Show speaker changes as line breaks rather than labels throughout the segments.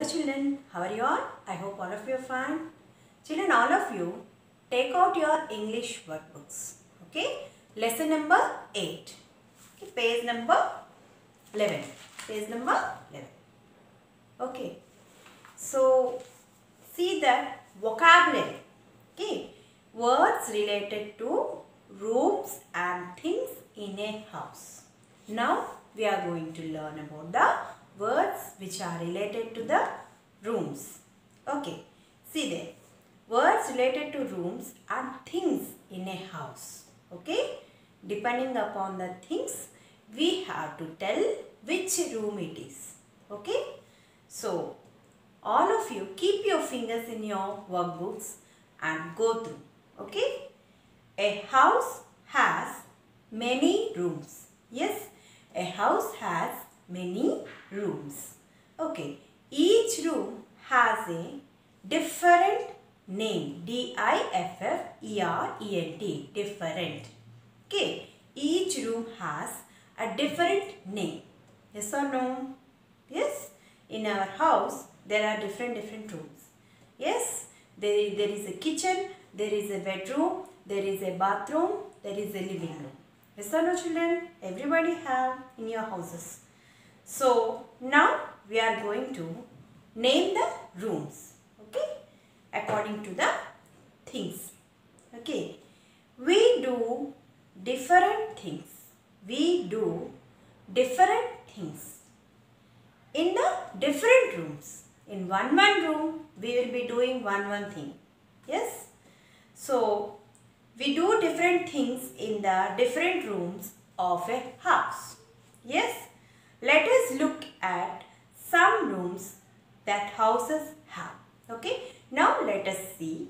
Children, how are you all? I hope all of you are fine. Children, all of you take out your English workbooks. Okay, lesson number 8. Okay, page number 11. Page number 11. Okay, so see the vocabulary. Okay, words related to rooms and things in a house. Now we are going to learn about the words which are related to the rooms. Okay, see there. Words related to rooms and things in a house. Okay, depending upon the things, we have to tell which room it is. Okay, so all of you keep your fingers in your workbooks and go through. Okay, a house has many rooms. Yes, a house has many rooms. Okay, each room has a different name. D-I-F-F-E-R-E-N-T. Different. Okay, each room has a different name. Yes or no? Yes, in our house there are different rooms. Yes, there is a kitchen, there is a bedroom, there is a bathroom, there is a living room. Yes or no, children? Everybody have in your houses. So now we are going to name the rooms. Okay, according to the things. Okay, we do different things. We do different things in the different rooms. In one room, we will be doing one thing. Yes. So we do different things in the different rooms of a house. Yes. Let us look at some rooms that houses have. Okay. Now let us see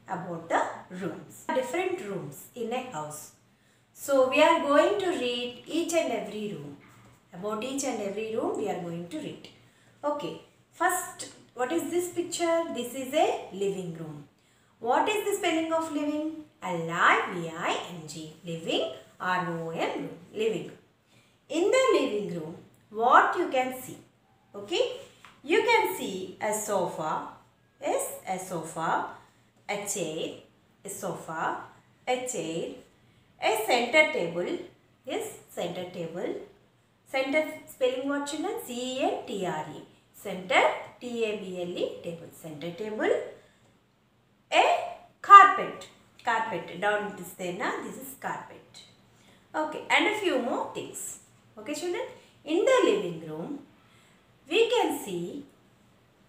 about the rooms. Different rooms in a house. So we are going to read each and every room. About each and every room we are going to read. Okay. First, what is this picture? This is a living room. What is the spelling of living? L-I-V-I-N-G. Living, R-O-M, room. Living room. In the living room, what you can see? Okay. You can see a sofa. Yes, a sofa. A chair. A sofa. A chair. A center table. Yes, center table. Center spelling what, children? C-E-N-T-R-E. Center, T-A-B-L-E, table. Center table. A carpet. Carpet. Down it is there now. This is carpet. Okay. And a few more things. Okay, children. In the living room, we can see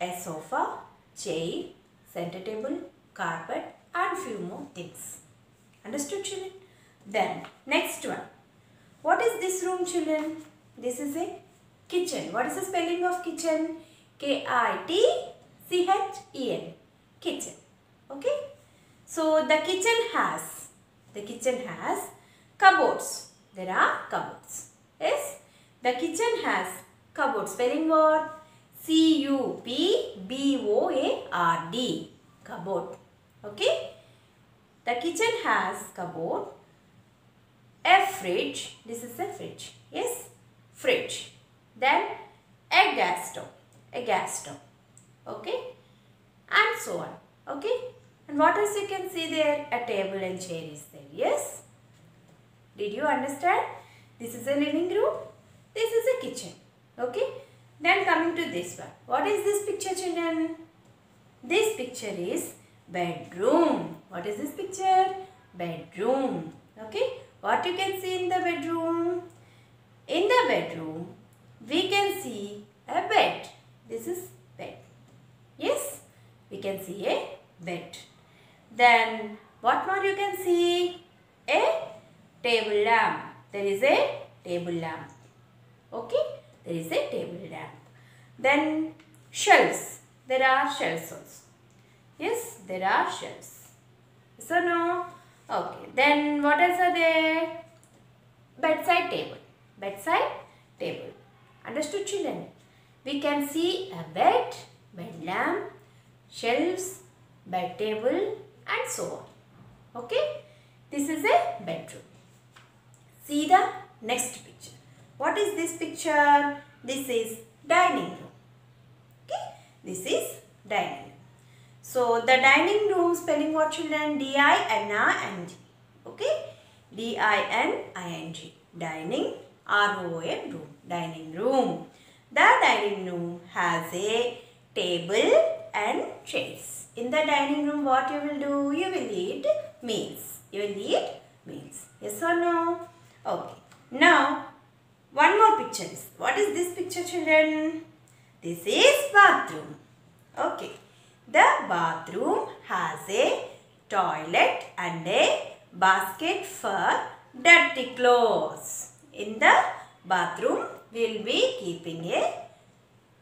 a sofa, chair, center table, carpet and few more things. Understood, children? Then, next one. What is this room, children? This is a kitchen. What is the spelling of kitchen? K-I-T-C-H-E-N. Kitchen. Okay. So the kitchen has cupboards. There are cupboards. Yes. The kitchen has cupboards. Spelling what? C-U-P-B-O-A-R-D. Cupboard. Okay. The kitchen has cupboard. A fridge. This is a fridge. Yes. Fridge. Then a gas stove. A gas stove. Okay. And so on. Okay. And what else you can see there? A table and chair is there. Yes. Did you understand? This is a living room. This is a kitchen. Okay. Then coming to this one. What is this picture, children? This picture is bedroom. What is this picture? Bedroom. Okay. What you can see in the bedroom? In the bedroom, we can see a bed. This is bed. Yes, we can see a bed. Then, what more you can see? A table lamp. There is a table lamp. Okay, there is a table lamp. Then, shelves. There are shelves also. Yes, there are shelves. Yes or no? Okay, then what else are there? Bedside table. Bedside table. Understood, children? We can see a bed, bed lamp, shelves, bed table and so on. Okay? This is a bedroom. See the next picture. What is this picture? This is dining room. Okay? This is dining room. So the dining room spelling what children? D-I-N-I-N-G. Okay? D-I-N-I-N-G. Dining, R-O-M, room. Dining room. The dining room has a table and chairs. In the dining room, what you will do? You will eat meals. You will eat meals. Yes or no? Okay. Now, one more picture. What is this picture, children? This is bathroom. Okay. The bathroom has a toilet and a basket for dirty clothes. In the bathroom, we will be keeping a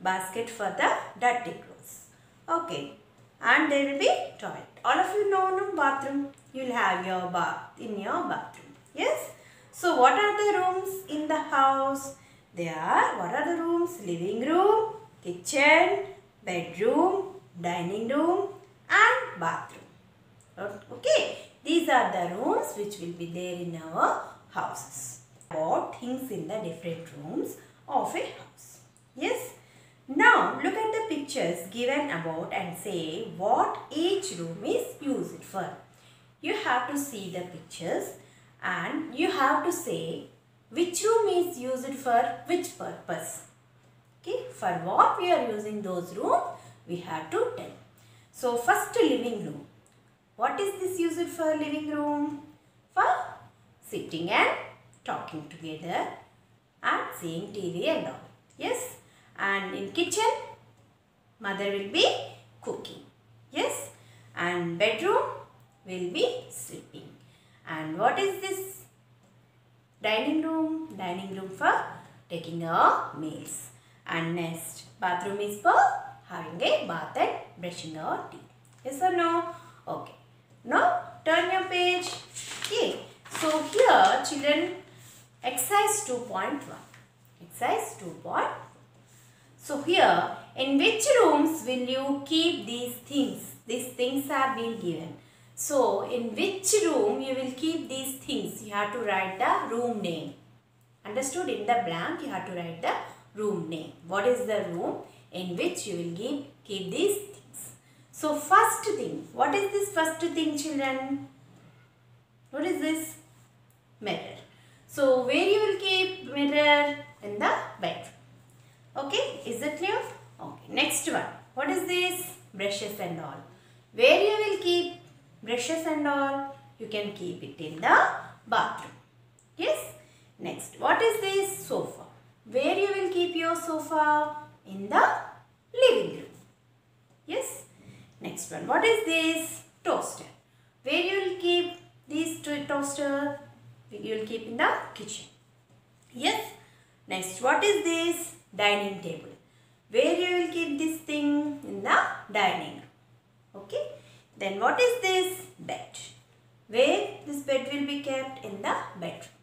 basket for the dirty clothes. Okay. And there will be toilet. All of you know no bathroom. You will have your bath in your bathroom. Yes. So what are the rooms in the house? They are, what are the rooms? Living room, kitchen, bedroom, dining room and bathroom. Okay. These are the rooms which will be there in our houses. About things in the different rooms of a house. Yes. Now look at the pictures given about and say what each room is used for. You have to see the pictures and you have to say which room is used for which purpose. Okay, for what we are using those rooms, we have to tell. So first, living room. What is this used for? Living room? For sitting and talking together and seeing TV and all. Yes. And in kitchen, mother will be cooking. Yes. And bedroom will be sleeping. And what is this? Dining room. Dining room for taking our meals. And next, bathroom is for having a bath and brushing our teeth. Yes or no? Okay. Now, turn your page. Okay. So, here children, exercise 2.1. Exercise 2.1. So, here, in which rooms will you keep these things? These things have been given. So, in which room you will keep these things? You have to write the room name. Understood? In the blank, you have to write the room name. What is the room in which you will keep these things? So, first thing. What is this first thing, children? What is this? Mirror. So, where you will keep mirror? In the bedroom. Okay. Is it clear? Okay. Next one. What is this? Brushes and all. Where you will keep brushes and all? You can keep it in the bathroom. Yes. Next. What is this? Sofa. Where you will keep your sofa? In the living room. Yes. Next one. What is this? Toaster. Where you will keep this toaster? You will keep in the kitchen. Yes. Next. What is this? Dining table. Where you will keep this thing? In the dining room. Okay. Then what is this? Bed. Where this bed will be kept? In the bedroom.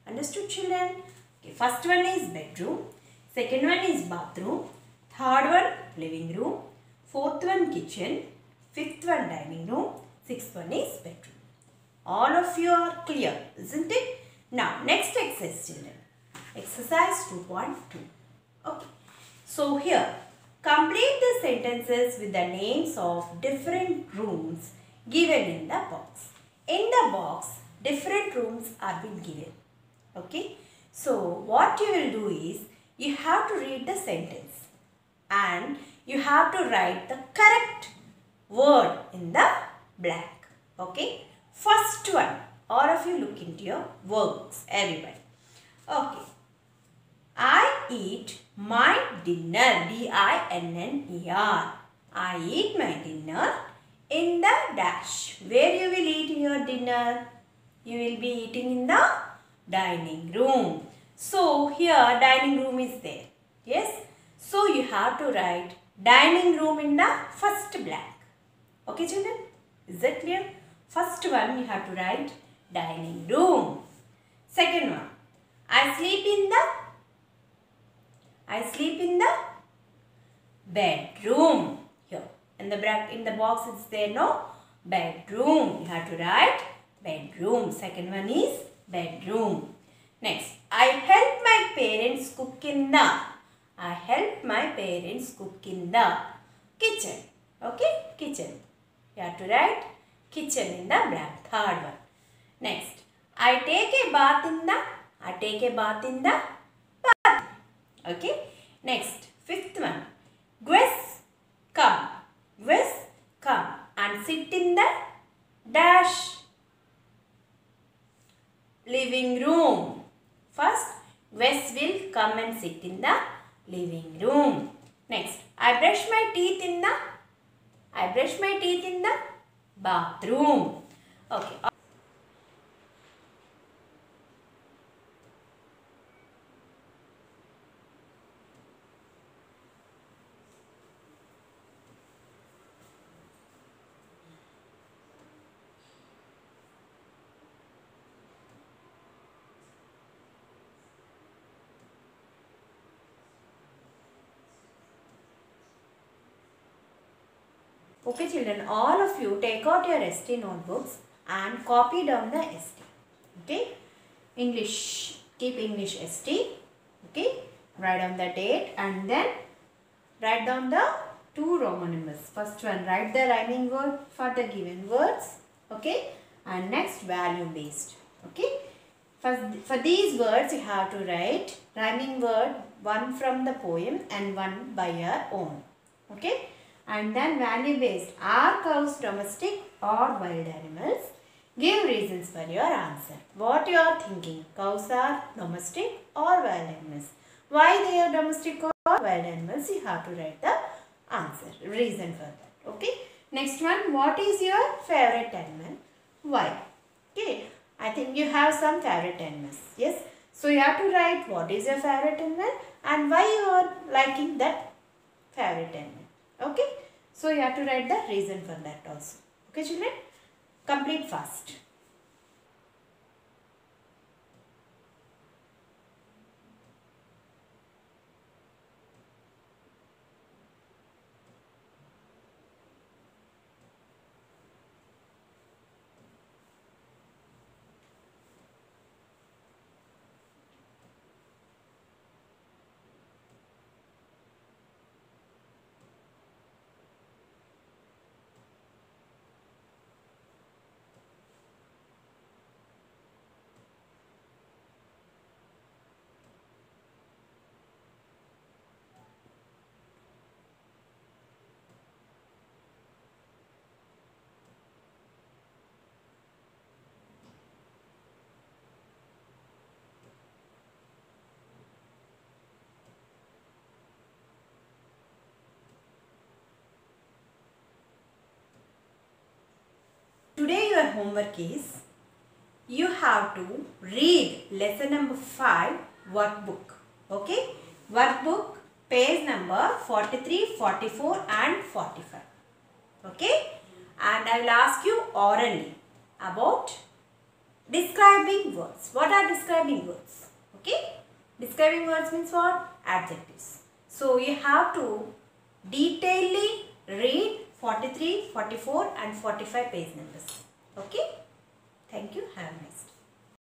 Understood, children? Okay. First one is bedroom. Second one is bathroom. Third one living room. Fourth one kitchen. Fifth one dining room. Sixth one is bedroom. All of you are clear, isn't it? Now, next exercise, children. Exercise 2.2. Okay. So, here, complete the sentences with the names of different rooms given in the box. In the box, different rooms are being given. Okay. So, what you will do is, you have to read the sentence and you have to write the correct word in the blank. Okay. First one, all of you look into your works, everybody. Okay. I eat my dinner, D-I-N-N-E-R. I eat my dinner in the dash. Where you will eat your dinner? You will be eating in the dining room. So, here dining room is there. Yes. So, you have to write dining room in the first blank. Okay, children? Is that clear? First one, you have to write dining room. Second one, I sleep in the bedroom. Here, in the box it's there, no? Bedroom. You have to write bedroom. Second one is bedroom. Next, I help my parents cook in the. I help my parents cook in the. kitchen. Okay, kitchen. You have to write kitchen in the blank. Third one. Next, I take a bath in the bath. Okay. Next, fifth one. Guests come and sit in the dash living room. First, guests will come and sit in the living room. Next, I brush my teeth in the bathroom. Okay. Okay children, all of you take out your ST notebooks and copy down the ST. Okay. English, keep English ST. Okay. Write down the date and then write down the two Roman numbers. First one, write the rhyming word for the given words. Okay. And next, value based. Okay. For these words, you have to write rhyming word, one from the poem and one by your own. Okay. And then value based. Are cows domestic or wild animals? Give reasons for your answer. What you are thinking? Cows are domestic or wild animals? Why they are domestic or wild animals? You have to write the answer. Reason for that. Okay. Next one. What is your favorite animal? Why? Okay. I think you have some favorite animals. Yes. So you have to write what is your favorite animal and why you are liking that favorite animal. Okay. So you have to write the reason for that also. Okay children. Complete fast. Today your homework is you have to read lesson number 5 workbook. Okay. Workbook page number 43, 44 and 45. Okay. And I will ask you orally about describing words. What are describing words? Okay. Describing words means what? Adjectives. So you have to detailedly read 43, 44 and 45 page numbers. Okay. Thank you. Have a nice day.